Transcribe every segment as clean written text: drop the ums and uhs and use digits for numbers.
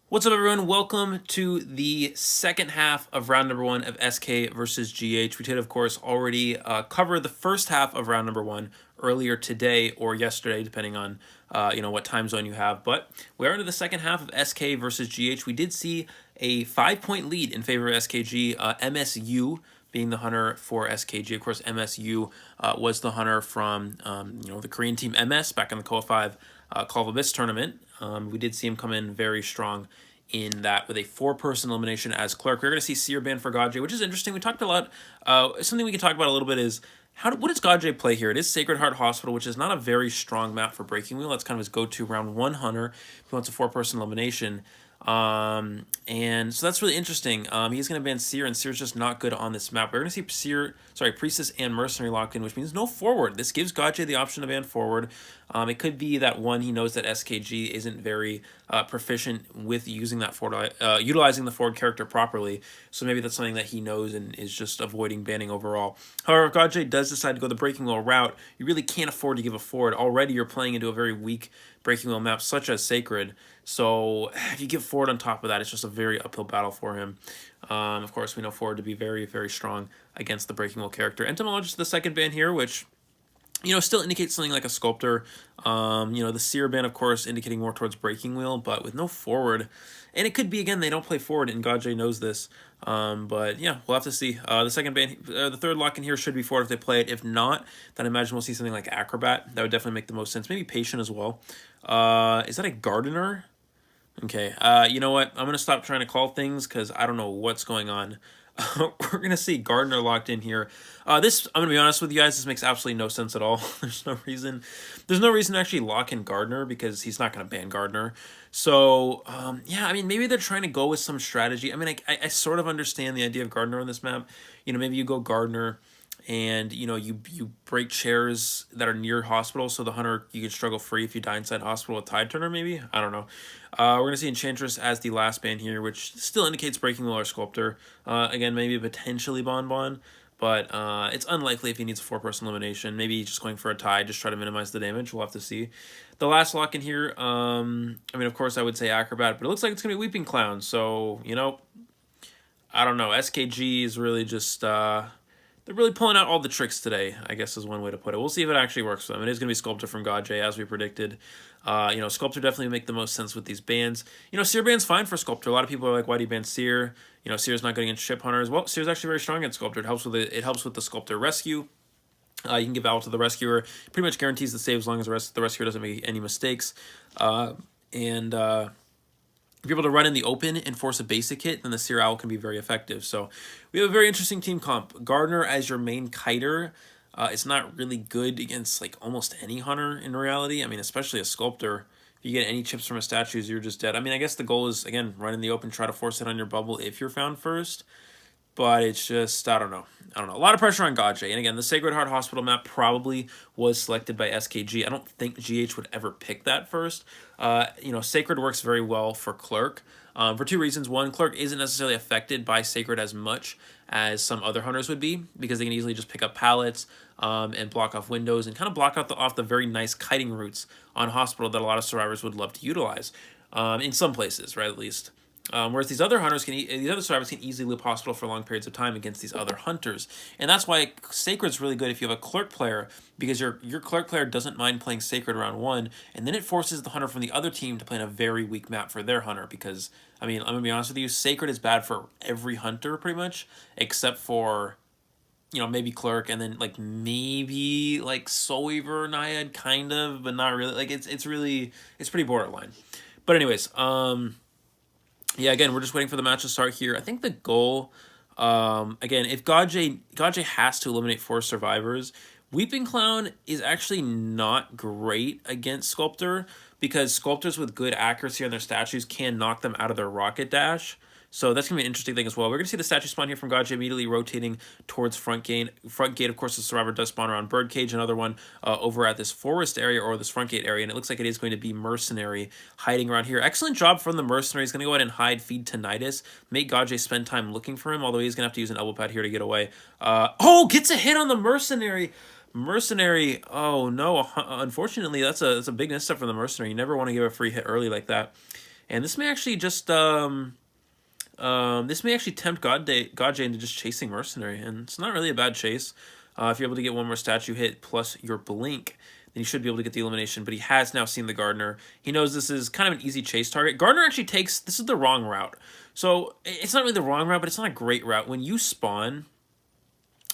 What's up, everyone? Welcome to the second half of round number one of SK versus GH. We did, of course, already cover the first half of round number one earlier today or yesterday, depending on what time zone you have. But we are into the second half of SK versus GH. We did see a 5-point lead in favor of SKG. MSU being the hunter for SKG. Of course, MSU was the hunter from the Korean team MS back in the KOA 5 Call of Abyss tournament. We did see him come in very strong in that with a 4-person elimination as Clerk. We're going to see Seer banned for Gaje, which is interesting. We talked a lot. Something we can talk about a little bit is what does Gaje play here? It is Sacred Heart Hospital, which is not a very strong map for Breaking Wheel. That's kind of his go-to round one hunter. He wants a 4-person elimination. And so that's really interesting. He's going to ban Seer, and Seer's just not good on this map. We're going to see Priestess and Mercenary locked in, which means no forward. This gives Gaje the option to ban forward. It could be that he knows that SKG isn't very proficient with using that forward, utilizing the forward character properly. So maybe that's something that he knows and is just avoiding banning overall. However, if Gaje does decide to go the Breaking Wheel route, you really can't afford to give a forward. Already you're playing into a very weak Breaking Wheel map such as Sacred. So if you give forward on top of that, it's just a very uphill battle for him. Of course, we know forward to be very, very strong against the Breaking Wheel character. Entomologist, the second ban here, which still indicates something like a Sculptor. The Seer ban, of course, indicating more towards Breaking Wheel, but with no forward. And it could be, again, they don't play forward, and Gaje knows this. But yeah, we'll have to see. The second ban, the third lock in here should be forward if they play it. If not, then I imagine we'll see something like Acrobat. That would definitely make the most sense. Maybe Patient as well. Is that a Gardener? Okay, you know what? I'm going to stop trying to call things because I don't know what's going on. We're going to see Gardener locked in here. I'm going to be honest with you guys, this makes absolutely no sense at all. There's no reason to actually lock in Gardener because he's not going to ban Gardener. So, yeah, I mean, maybe they're trying to go with some strategy. I mean, I sort of understand the idea of Gardener on this map. Maybe you go Gardener and you break chairs that are near hospital, so the hunter, you can struggle free if you die inside hospital with Tide Turner, maybe. I don't know. We're gonna see Enchantress as the last ban here, which still indicates Breaking Wheel or Sculptor. Again, maybe potentially Bon, but it's unlikely if he needs a 4-person elimination. Maybe just going for a tie, just try to minimize the damage. We'll have to see. The last lock in here, I mean, of course I would say Acrobat, but it looks like it's gonna be Weeping Clown. So I don't know. SKG is really just they're really pulling out all the tricks today, I guess is one way to put it. We'll see if it actually works for them. It is going to be Sculptor from Gaje, as we predicted. Sculptor definitely make the most sense with these bans. Seer ban's fine for Sculptor. A lot of people are like, why do you ban Seer? Seer's not good against Ship Hunters. Well, Seer's actually very strong against Sculptor. It helps with the Sculptor rescue. You can give Owl to the Rescuer. Pretty much guarantees the save as long as the Rescuer doesn't make any mistakes. If you're able to run in the open and force a basic hit, then the Seer Owl can be very effective. So we have a very interesting team comp. Gardener as your main kiter. It's not really good against like almost any hunter in reality. I mean, especially a Sculptor. If you get any chips from a statues, you're just dead. I mean, I guess the goal is, again, run in the open, try to force it on your bubble if you're found first. But it's just, I don't know. A lot of pressure on Gaje. And again, the Sacred Heart Hospital map probably was selected by SKG. I don't think GH would ever pick that first. Sacred works very well for Clerk for 2 reasons. One, Clerk isn't necessarily affected by Sacred as much as some other hunters would be because they can easily just pick up pallets and block off windows and kind of block off the very nice kiting routes on Hospital that a lot of survivors would love to utilize in some places, right, at least. Whereas these other survivors can easily loop Hospital for long periods of time against these other hunters, and that's why Sacred's really good if you have a Clerk player, because your Clerk player doesn't mind playing Sacred round 1, and then it forces the hunter from the other team to play in a very weak map for their hunter. Because I mean, I'm gonna be honest with you, Sacred is bad for every hunter pretty much, except for maybe Clerk, and then maybe Soul Weaver, Naiad, kind of, but not really. It's pretty borderline. But anyways, yeah, again, we're just waiting for the match to start here. I think the goal, again, if Gaje has to eliminate 4 survivors, Weeping Clown is actually not great against Sculptor because Sculptors with good accuracy on their statues can knock them out of their rocket dash. So that's going to be an interesting thing as well. We're going to see the statue spawn here from Gaje immediately rotating towards front gate. Front gate, of course, the survivor does spawn around Birdcage. Another one over at this forest area or this front gate area. And it looks like it is going to be Mercenary hiding around here. Excellent job from the Mercenary. He's going to go ahead and hide, feed Tinnitus. Make Gaje spend time looking for him, although he's going to have to use an elbow pad here to get away. Gets a hit on the Mercenary. Mercenary, oh no, unfortunately, that's a big misstep from the Mercenary. You never want to give a free hit early like that. And this may actually just this may actually tempt Godjay into just chasing Mercenary, and it's not really a bad chase. If you're able to get one more statue hit plus your blink, then you should be able to get the elimination. But he has now seen the Gardener. He knows this is kind of an easy chase target. Gardener actually takes, this is the wrong route. So it's not really the wrong route, but it's not a great route. When you spawn,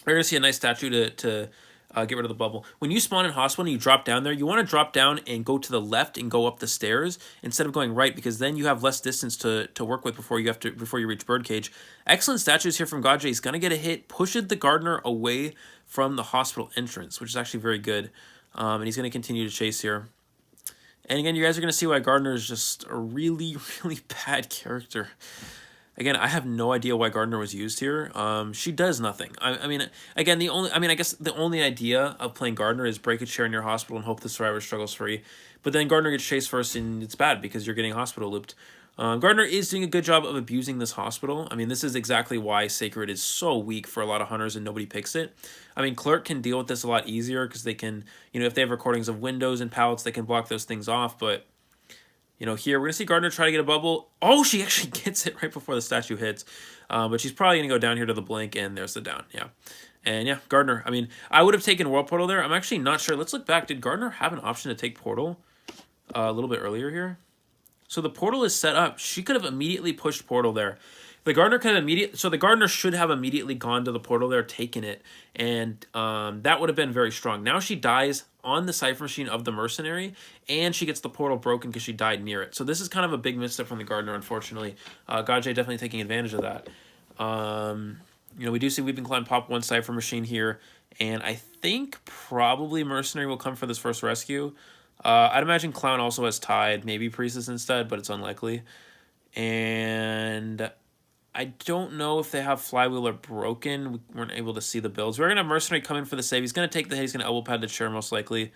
you're going to see a nice statue to get rid of the bubble. When you spawn in hospital and you drop down there, you want to drop down and go to the left and go up the stairs instead of going right, because then you have less distance to work with before you reach Birdcage. Excellent statues here from Godjay. He's going to get a hit, pushes the Gardener away from the hospital entrance, which is actually very good. And he's going to continue to chase here. And again, you guys are going to see why Gardener is just a really, really bad character. Again, I have no idea why Gardener was used here. She does nothing. I mean, again, I guess the only idea of playing Gardener is break a chair in your hospital and hope the survivor struggles free. But then Gardener gets chased first, and it's bad because you're getting hospital looped. Gardener is doing a good job of abusing this hospital. I mean, this is exactly why Sacred is so weak for a lot of hunters and nobody picks it. I mean, Clerk can deal with this a lot easier because they can, if they have recordings of windows and pallets, they can block those things off. But, here we're going to see Gardener try to get a bubble. Oh, she actually gets it right before the statue hits. But she's probably going to go down here to the blink, and there's the down. Yeah. And yeah, Gardener. I mean, I would have taken World Portal there. I'm actually not sure. Let's look back. Did Gardener have an option to take Portal a little bit earlier here? So the portal is set up. She could have immediately pushed Portal there. The Gardener the Gardener should have immediately gone to the portal there, taken it, and that would have been very strong. Now she dies on the Cypher Machine of the Mercenary, and she gets the portal broken because she died near it. So this is kind of a big misstep from the Gardener, unfortunately. Godjay definitely taking advantage of that. We do see Weeping Clown pop one Cypher Machine here, and I think probably Mercenary will come for this first rescue. I'd imagine Clown also has Tide, maybe Priestess instead, but it's unlikely. And I don't know if they have Flywheel or Broken. We weren't able to see the builds. We're going to have Mercenary come in for the save. He's going to take the hit. He's going to elbow pad the chair most likely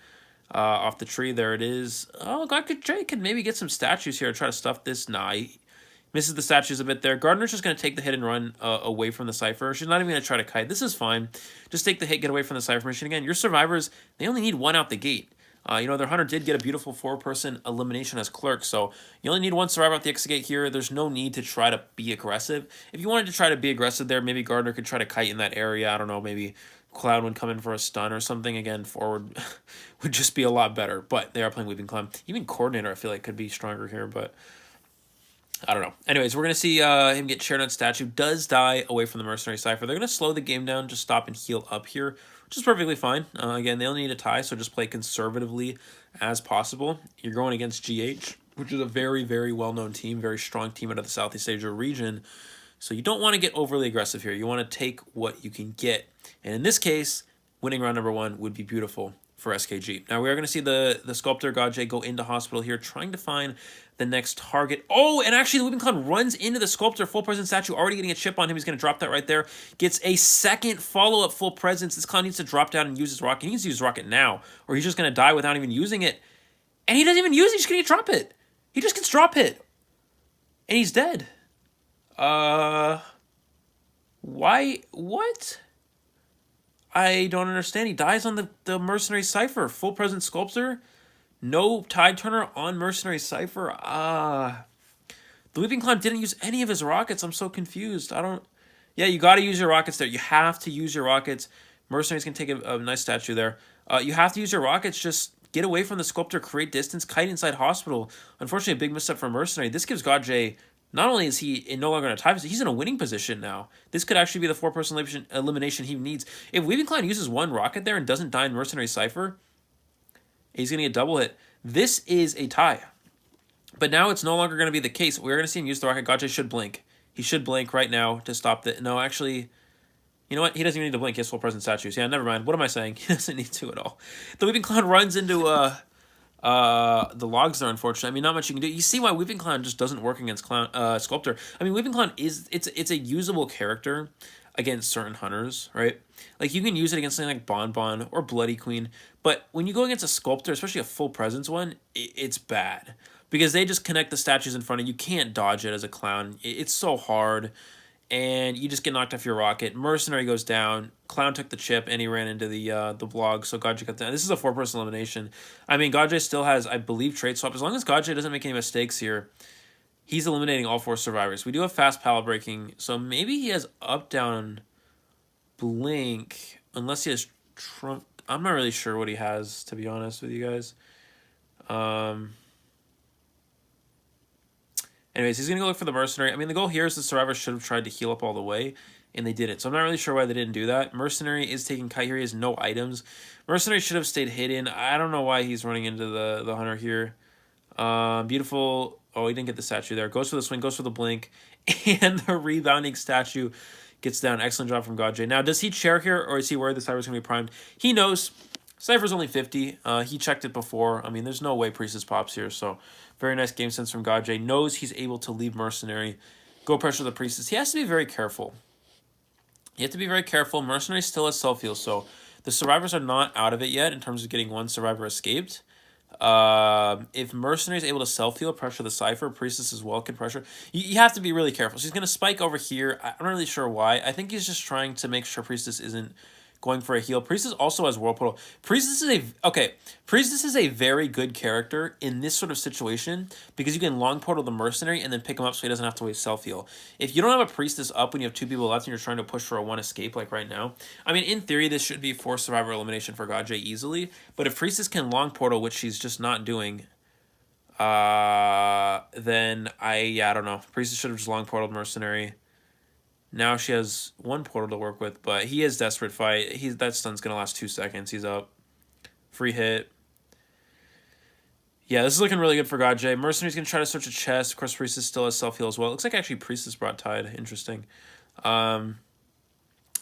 off the tree. There it is. Oh, Godjay could maybe get some statues here to try to stuff this. Nah, he misses the statues a bit there. Gardener's just going to take the hit and run away from the Cypher. She's not even going to try to kite. This is fine. Just take the hit, get away from the Cypher Machine. Again, your survivors, they only need one out the gate. Their hunter did get a beautiful 4-person elimination as Clerk, so you only need one survivor at the exit gate here. There's no need to try to be aggressive. If you wanted to try to be aggressive there, maybe Gardener could try to kite in that area. I don't know, maybe Cloud would come in for a stun or something. Again, forward would just be a lot better, but they are playing Weeping Clown. Even Coordinator, I feel like, could be stronger here, but I don't know. Anyways, we're going to see him get shared on statue. Does die away from the Mercenary Cypher. They're going to slow the game down, just stop and heal up here, which is perfectly fine. Again, they only need a tie, so just play conservatively as possible. You're going against GH, which is a very, very well-known team, very strong team out of the South East Asia region. So you don't want to get overly aggressive here. You want to take what you can get. And in this case, winning round number 1 would be beautiful for SKG. Now we are going to see the Sculptor Godjay go into hospital here, trying to find the next target. Oh, and actually the Weeping Clown runs into the Sculptor, full presence statue, already getting a chip on him. He's going to drop that right there. Gets a second follow-up full presence. This clown needs to drop down and use his rocket. He needs to use his rocket now, or he's just going to die without even using it. And he doesn't even use it. He's just going to drop it. He just gets drop hit. And he's dead. Why? What? I don't understand. He dies on the Mercenary Cypher. Full presence Sculptor. No Tide Turner on Mercenary Cypher. The Weeping Clown didn't use any of his rockets. I'm so confused. Yeah, you got to use your rockets there. You have to use your rockets. Mercenary's going to take a nice statue there. You have to use your rockets. Just get away from the Sculptor. Create distance. Kite inside hospital. Unfortunately, a big misstep for Mercenary. This gives Godjay... Not only is he no longer in a tie position, he's in a winning position now. This could actually be the 4-person elimination he needs. If Weeping Clown uses one rocket there and doesn't die in Mercenary Cypher, he's going to get double hit. This is a tie. But now it's no longer going to be the case. We're going to see him use the rocket. Godjay should blink. He should blink right now to stop the... No, actually... You know what? He doesn't even need to blink. He has full presence statues. Yeah, never mind. What am I saying? He doesn't need to at all. The Weeping Clown runs into... the logs there, unfortunately. I mean, not much you can do. You see why Weeping Clown just doesn't work against Sculptor. I mean, Weeping Clown it's a usable character against certain hunters, right? Like, you can use it against something like Bonbon or Bloody Queen, but when you go against a Sculptor, especially a full presence one, it's bad. Because they just connect the statues in front of you. You can't dodge it as a clown. It's so hard. And you just get knocked off your rocket. Mercenary goes down. Clown took the chip, and he ran into the blog, so Godjay got down. This is a 4-person elimination. I mean, Godjay still has, I believe, trade swap. As long as Godjay doesn't make any mistakes here, He's eliminating all 4 survivors. We do have fast pallet breaking, so maybe he has up, down, blink, unless he has trunk. I'm not really sure what he has, to be honest with you guys. Anyways, he's going to go look for the mercenary. I mean, the goal here is the survivors should have tried to heal up all the way, and they didn't. So I'm not really sure why they didn't do that. Mercenary is taking kite here. He has no items. Mercenary should have stayed hidden. I don't know why he's running into the hunter here. Beautiful. Oh, he didn't get the statue there. Goes for the swing, goes for the blink, and the rebounding statue gets down. Excellent job from GodJ. Now, does he chair here, or is he worried the Cypher's going to be primed? He knows. Cypher's only 50. He checked it before. I mean, there's no way Priestess pops here, so very nice game sense from GodJ. Knows he's able to leave Mercenary, go pressure the Priestess. He has to be very careful. You have to be very careful. Mercenary still has self-heal, so the survivors are not out of it yet in terms of getting one survivor escaped. If Mercenary is able to self-heal, pressure the Cypher, Priestess as well can pressure. You have to be really careful. She's going to spike over here. I'm not really sure why. I think he's just trying to make sure Priestess isn't going for a heal. Priestess also has World Portal. Priestess is a very good character in this sort of situation because you can long portal the Mercenary and then pick him up so he doesn't have to waste self-heal. If you don't have a Priestess up when you have 2 people left and you're trying to push for a 1 escape like right now, I mean, in theory, this should be 4 survivor elimination for GodJ easily, but if Priestess can long portal, which she's just not doing, then I don't know. Priestess should have just long portaled Mercenary. Now she has 1 portal to work with, but he is desperate fight. That stun's going to last 2 seconds. He's up. Free hit. Yeah, this is looking really good for GodJ. Mercenary's going to try to search a chest. Of course, Priestess still has self-heal as well. It looks like actually Priestess brought Tide. Interesting.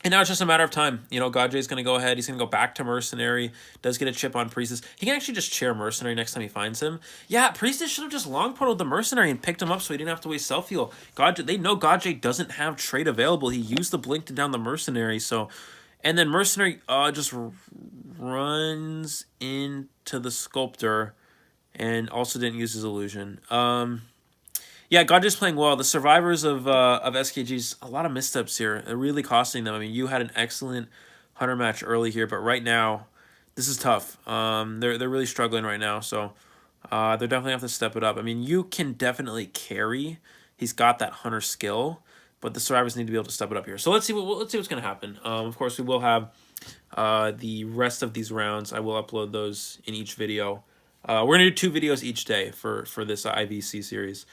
And now it's just a matter of time. You know, GodJ's going to go ahead. He's going to go back to Mercenary. Does get a chip on Priestess. He can actually just chair Mercenary next time he finds him. Yeah, Priestess should have just long portaled the Mercenary and picked him up so he didn't have to waste self-heal. They know GodJ doesn't have trade available. He used the blink to down the Mercenary. So, and then Mercenary just runs into the Sculptor and also didn't use his illusion. Yeah, GodJ's playing well. The survivors of SKG's, a lot of missteps here. They're really costing them. I mean, you had an excellent hunter match early here, but right now, this is tough. They're really struggling right now, so they're definitely have to step it up. I mean, you can definitely carry. He's got that hunter skill, but the survivors need to be able to step it up here. So let's see what's going to happen. Of course, we will have the rest of these rounds. I will upload those in each video. We're going to do 2 videos each day for this IVC series.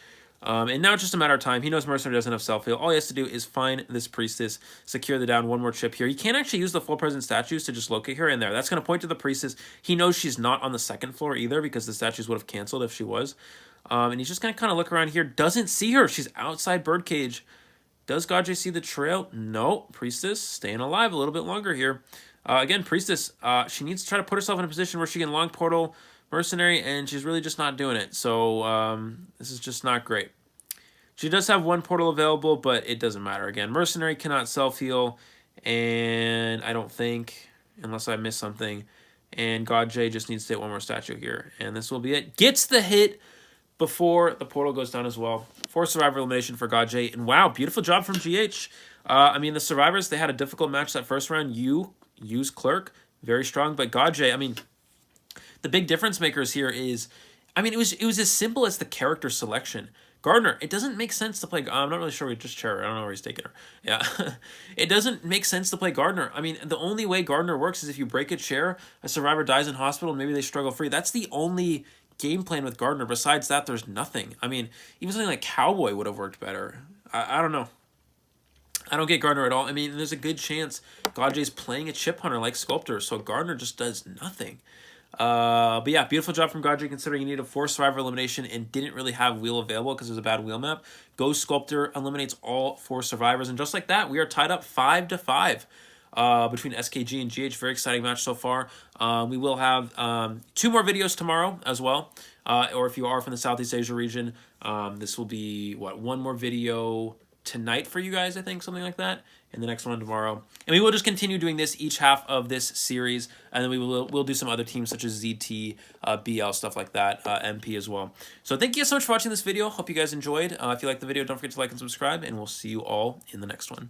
And now it's just a matter of time. He knows Mercenary doesn't have self-heal. All he has to do is find this Priestess, secure the down, 1 more chip here. He can't actually use the full present statues to just locate her in there. That's going to point to the Priestess. He knows she's not on the 2nd floor either because the statues would have canceled if she was. And he's just going to kind of look around here. Doesn't see her. She's outside Birdcage. Does GodJ see the trail? No. Priestess staying alive a little bit longer here. Again, Priestess, she needs to try to put herself in a position where she can long portal Mercenary, and she's really just not doing it. So this is just not great. She does have 1 portal available, but it doesn't matter. Again, Mercenary cannot self-heal, and I don't think, unless I missed something, and GodJ just needs to hit 1 more statue here, and this will be it. Gets the hit before the portal goes down as well. 4 survivor elimination for GodJ, and wow, beautiful job from GH. I mean, the survivors, they had a difficult match that first round. You use Clerk, very strong, but GodJ, I mean, the big difference makers here is, I mean, it was as simple as the character selection. Gardner, it doesn't make sense to play. I'm not really sure we just chair her. I don't know where he's taking her. Yeah. It doesn't make sense to play Gardner. I mean, the only way Gardner works is if you break a chair, a survivor dies in hospital, and maybe they struggle free. That's the only game plan with Gardner. Besides that, there's nothing. I mean, even something like Cowboy would have worked better. I don't know. I don't get Gardner at all. I mean, there's a good chance GodJ's playing a chip hunter like Sculptor, so Gardner just does nothing. But yeah, beautiful job from GodJ considering he needed a 4 survivor elimination and didn't really have wheel available because it was a bad wheel map. Goes Sculptor, eliminates all 4 survivors, and just like that, we are tied up 5-5 between SKG and GH. Very exciting match so far. We will have 2 more videos tomorrow as well, or if you are from the South East Asia region, this will be, 1 more video tonight for you guys, I think, something like that, and the next one tomorrow. And we will just continue doing this each half of this series, and then we'll do some other teams such as ZT, BL, stuff like that, MP as well. So thank you so much for watching this video. Hope you guys enjoyed. If you liked the video, don't forget to like and subscribe, and we'll see you all in the next one.